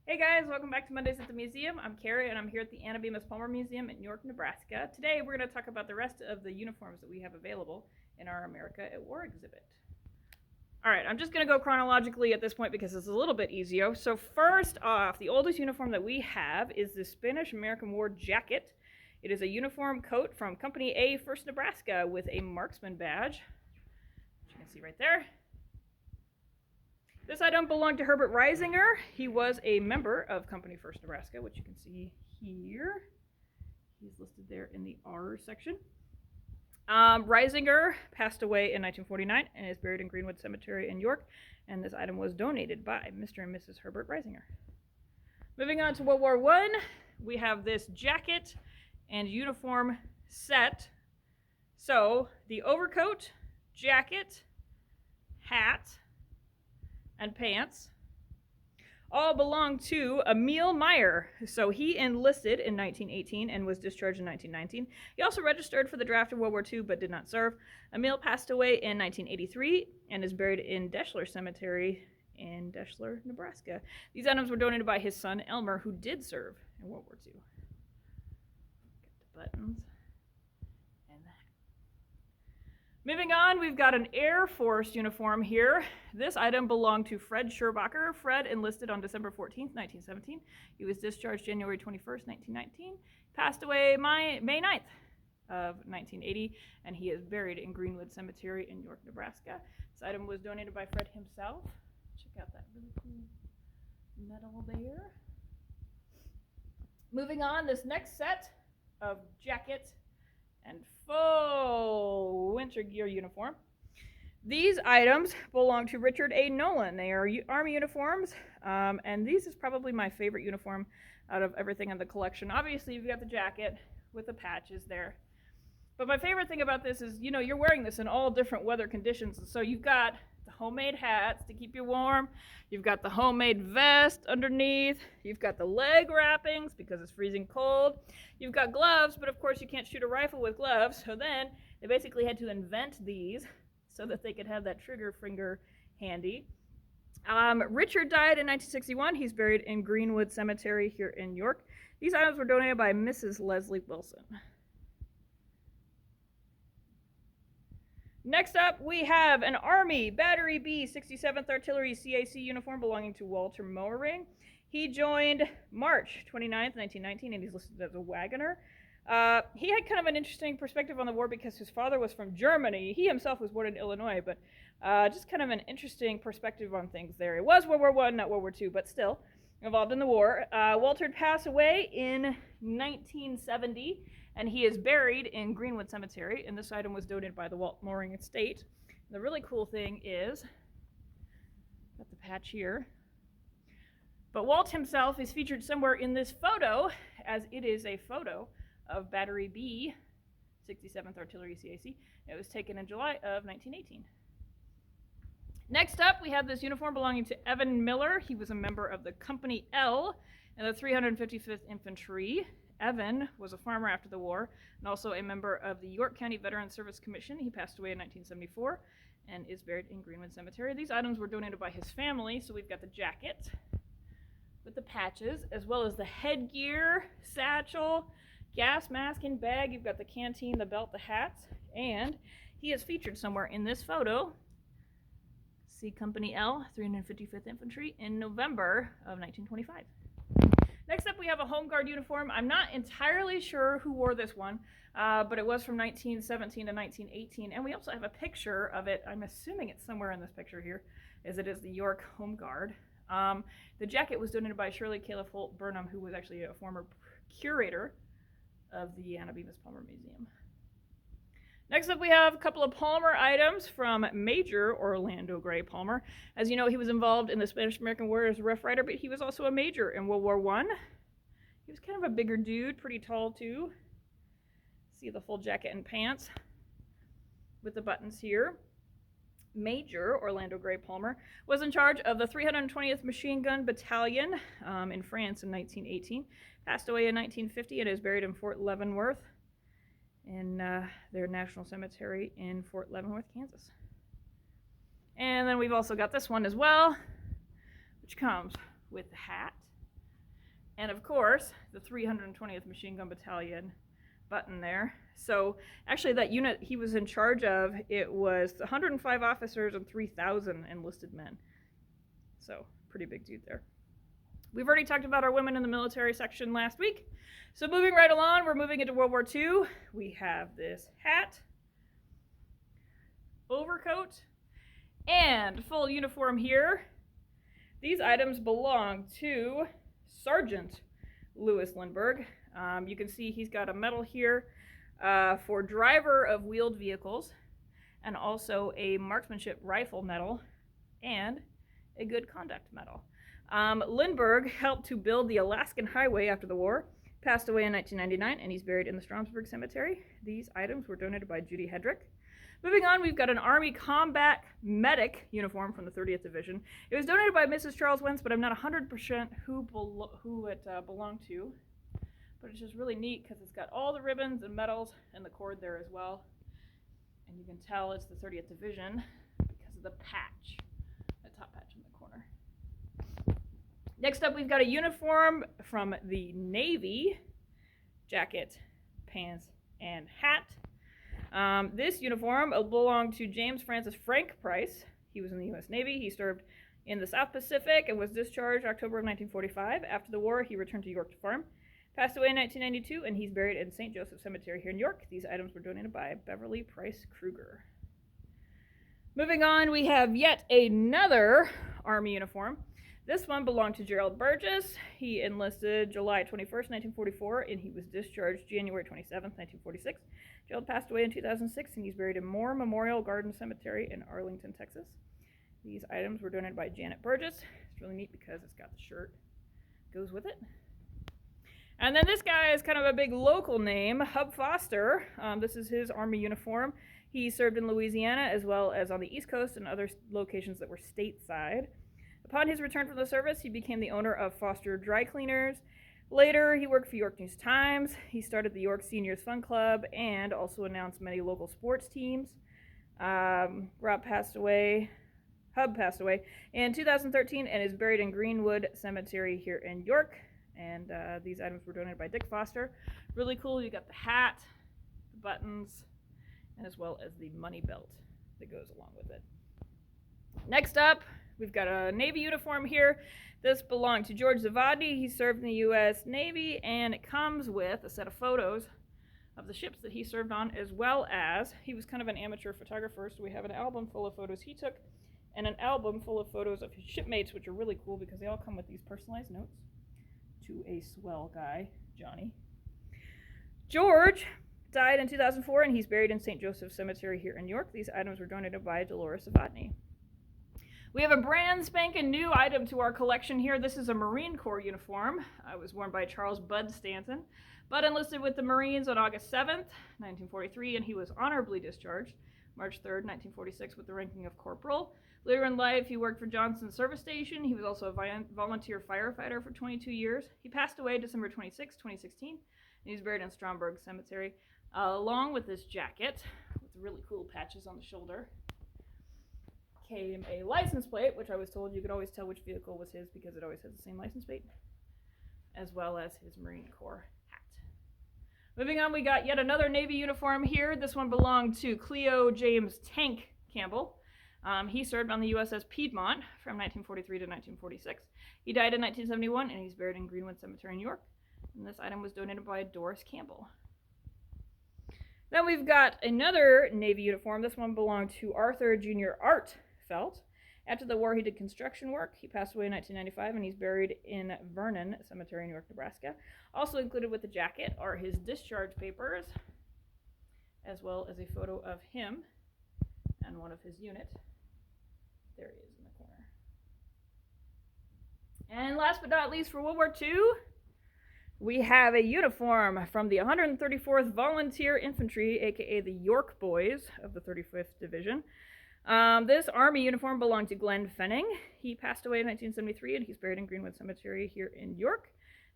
Hey guys, welcome back to Mondays at the Museum. I'm Carrie and I'm here at the Anna Bemis Palmer Museum in York, Nebraska. Today we're going to talk about the rest of the uniforms that we have available in our America at War exhibit. Alright, I'm just going to go chronologically at this point because it's a little bit easier. So first off, the oldest uniform that we have is the Spanish-American War jacket. It is a uniform coat from Company A, 1st Nebraska, with a marksman badge, which you can see right there. This item belonged to Herbert Reisinger. He was a member of Company 1st Nebraska, which you can see here. He's listed there in the R section. Reisinger passed away in 1949 and is buried in Greenwood Cemetery in York, and this item was donated by Mr. and Mrs. Herbert Reisinger. Moving on to World War I, we have this jacket and uniform set. So the overcoat, jacket, hat, and pants all belong to Emil Meyer. So he enlisted in 1918 and was discharged in 1919. He also registered for the draft in World War II but did not serve. Emil passed away in 1983 and is buried in Deschler Cemetery in Deschler, Nebraska. These items were donated by his son Elmer, who did serve in World War II. Got the buttons. Moving on, we've got an Air Force uniform here. This item belonged to Fred Scherbacher. Fred enlisted on December 14th, 1917. He was discharged January 21st, 1919. Passed away May 9th of 1980, and he is buried in Greenwood Cemetery in York, Nebraska. This item was donated by Fred himself. Check out that really cool medal there. Moving on, this next set of jacket and full winter gear uniform. These items belong to Richard A. Nolan. They are Army uniforms, and these is probably my favorite uniform out of everything in the collection. Obviously, you've got the jacket with the patches there. But my favorite thing about this is, you're wearing this in all different weather conditions. So you've got the homemade hats to keep you warm. You've got the homemade vest underneath. You've got the leg wrappings because it's freezing cold. You've got gloves, but of course you can't shoot a rifle with gloves. So then they basically had to invent these so that they could have that trigger finger handy. Richard died in 1961. He's buried in Greenwood Cemetery here in York. These items were donated by Mrs. Leslie Wilson. Next up, we have an Army Battery B 67th Artillery CAC uniform belonging to Walter Moehring. He joined March 29th, 1919, and he's listed as a wagoner. He had kind of an interesting perspective on the war because his father was from Germany. He himself was born in Illinois, but just kind of an interesting perspective on things there. It was World War I, not World War II, but still involved in the war. Walter passed away in 1970. And he is buried in Greenwood Cemetery, and this item was donated by the Walt Moehring estate. And the really cool thing is, got the patch here, but Walt himself is featured somewhere in this photo, as it is a photo of Battery B, 67th Artillery CAC. It was taken in July of 1918. Next up, we have this uniform belonging to Evan Miller. He was a member of the Company L and the 355th Infantry. Evan was a farmer after the war and also a member of the York County Veterans Service Commission. He passed away in 1974 and is buried in Greenwood Cemetery. These items were donated by his family, so we've got the jacket with the patches, as well as the headgear, satchel, gas mask and bag. You've got the canteen, the belt, the hats, and he is featured somewhere in this photo. See Company L, 355th Infantry, in November of 1925. Next up, we have a Home Guard uniform. I'm not entirely sure who wore this one, but it was from 1917 to 1918, and we also have a picture of it. I'm assuming it's somewhere in this picture here, as it is the York Home Guard. The jacket was donated by Shirley Caliph Holt Burnham, who was actually a former curator of the Anna Bemis Palmer Museum. Next up, we have a couple of Palmer items from Major Orlando Gray Palmer. As you know, he was involved in the Spanish-American War as a Rough Rider, but he was also a major in World War I. He was kind of a bigger dude, pretty tall too. See the full jacket and pants with the buttons here. Major Orlando Gray Palmer was in charge of the 320th Machine Gun Battalion in France in 1918. Passed away in 1950 and is buried in Fort Leavenworth in their National Cemetery in Fort Leavenworth, Kansas. And then we've also got this one as well, which comes with the hat And of course, the 320th Machine Gun Battalion button there. So actually that unit he was in charge of, it was 105 officers and 3,000 enlisted men. So pretty big dude there. We've already talked about our women in the military section last week. So moving right along, we're moving into World War II. We have this hat, overcoat, and full uniform here. These items belong to Sergeant Louis Lindbergh. You can see he's got a medal here for driver of wheeled vehicles, and also a marksmanship rifle medal, and a good conduct medal. Lindbergh helped to build the Alaskan Highway after the war, passed away in 1999, and he's buried in the Stromsburg Cemetery. These items were donated by Judy Hedrick. Moving on, we've got an Army Combat Medic uniform from the 30th Division. It was donated by Mrs. Charles Wentz, but I'm not 100% who it belonged to. But it's just really neat because it's got all the ribbons and medals and the cord there as well. And you can tell it's the 30th Division because of the patch, the top patch in the corner. Next up, we've got a uniform from the Navy, jacket, pants, and hat. This uniform belonged to James Francis Frank Price. He was in the U.S. Navy. He served in the South Pacific and was discharged October of 1945. After the war, he returned to York to farm. Passed away in 1992, and he's buried in St. Joseph Cemetery here in York. These items were donated by Beverly Price Kruger. Moving on, we have yet another Army uniform. This one belonged to Gerald Burgess. He enlisted July 21st, 1944, and he was discharged January 27th, 1946. Gerald passed away in 2006, and he's buried in Moore Memorial Garden Cemetery in Arlington, Texas. These items were donated by Janet Burgess. It's really neat because it's got the shirt, goes with it. And then this guy is kind of a big local name, Hub Foster. This is his Army uniform. He served in Louisiana as well as on the East Coast and other locations that were stateside. Upon his return from the service, he became the owner of Foster Dry Cleaners. Later, he worked for York News Times. He started the York Seniors Fun Club and also announced many local sports teams. Hub passed away in 2013 and is buried in Greenwood Cemetery here in York. And these items were donated by Dick Foster. Really cool. You got the hat, the buttons, and as well as the money belt that goes along with it. Next up, we've got a Navy uniform here. This belonged to George Zavadny. He served in the U.S. Navy, and it comes with a set of photos of the ships that he served on, as well as he was kind of an amateur photographer, so we have an album full of photos he took and an album full of photos of his shipmates, which are really cool because they all come with these personalized notes to a swell guy, Johnny. George died in 2004, and he's buried in St. Joseph Cemetery here in York. These items were donated by Dolores Zavadny. We have a brand spanking new item to our collection here. This is a Marine Corps uniform. It was worn by Charles Bud Stanton. Bud enlisted with the Marines on August 7th, 1943, and he was honorably discharged March 3rd, 1946, with the ranking of corporal. Later in life, he worked for Johnson Service Station. He was also a volunteer firefighter for 22 years. He passed away December 26, 2016, and he's buried in Stromberg Cemetery, along with this jacket with really cool patches on the shoulder. Came a license plate, which I was told you could always tell which vehicle was his because it always has the same license plate, as well as his Marine Corps hat. Moving on, we got yet another Navy uniform here. This one belonged to Cleo James Tank Campbell. He served on the USS Piedmont from 1943 to 1946. He died in 1971, and he's buried in Greenwood Cemetery in New York. And this item was donated by Doris Campbell. Then we've got another Navy uniform. This one belonged to Arthur Jr. Art Felt. After the war, he did construction work. He passed away in 1995, and he's buried in Vernon Cemetery in York, Nebraska. Also included with the jacket are his discharge papers, as well as a photo of him and one of his unit. There he is in the corner. And last but not least, for World War II, we have a uniform from the 134th Volunteer Infantry, aka the York Boys of the 35th Division. This Army uniform belonged to Glenn Fenning. He passed away in 1973, and he's buried in Greenwood Cemetery here in York.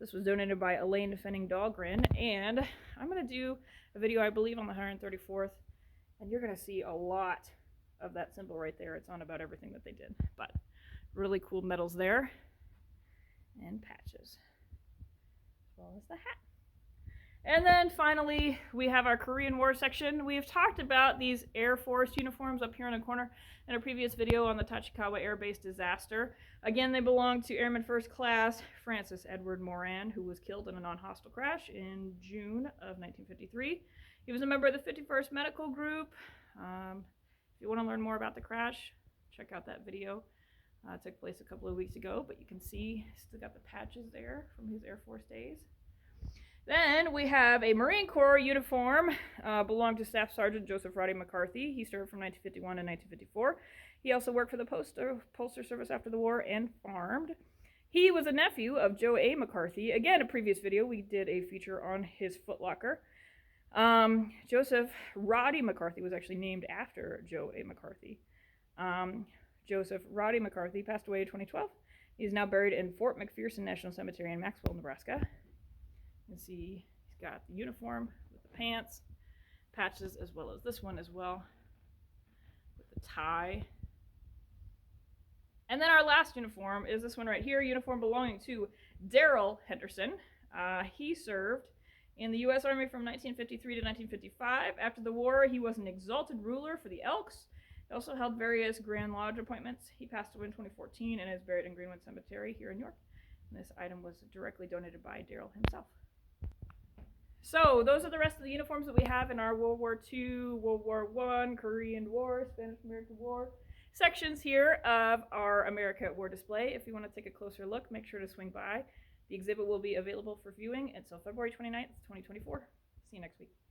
This was donated by Elaine Fenning Dahlgren, and I'm going to do a video, I believe, on the 134th, and you're going to see a lot of that symbol right there. It's on about everything that they did, but really cool medals there and patches. well as the hat. And then finally, we have our Korean War section. We have talked about these Air Force uniforms up here in the corner in a previous video on the Tachikawa Air Base disaster. Again, they belong to Airman First Class Francis Edward Moran, who was killed in a non-hostile crash in June of 1953. He was a member of the 51st Medical Group. If you want to learn more about the crash, check out that video. It took place a couple of weeks ago, but you can see still got the patches there from his Air Force days. Then we have a Marine Corps uniform, belonged to Staff Sergeant Joseph Roddy McCarthy. He served from 1951 to 1954. He also worked for the Postal Service after the war and farmed. He was a nephew of Joe A. McCarthy. Again, a previous video, we did a feature on his footlocker. Joseph Roddy McCarthy was actually named after Joe A. McCarthy. Joseph Roddy McCarthy passed away in 2012. He's now buried in Fort McPherson National Cemetery in Maxwell, Nebraska. You can see he's got the uniform with the pants, patches, as well as this one as well, with the tie. And then our last uniform is this one right here, uniform belonging to Darrell Henderson. He served in the U.S. Army from 1953 to 1955. After the war, he was an exalted ruler for the Elks. He also held various Grand Lodge appointments. He passed away in 2014 and is buried in Greenwood Cemetery here in York. And this item was directly donated by Darrell himself. So those are the rest of the uniforms that we have in our World War II, World War I, Korean War, Spanish-American War sections here of our America at War display. If you want to take a closer look, make sure to swing by. The exhibit will be available for viewing until February 29th, 2024. See you next week.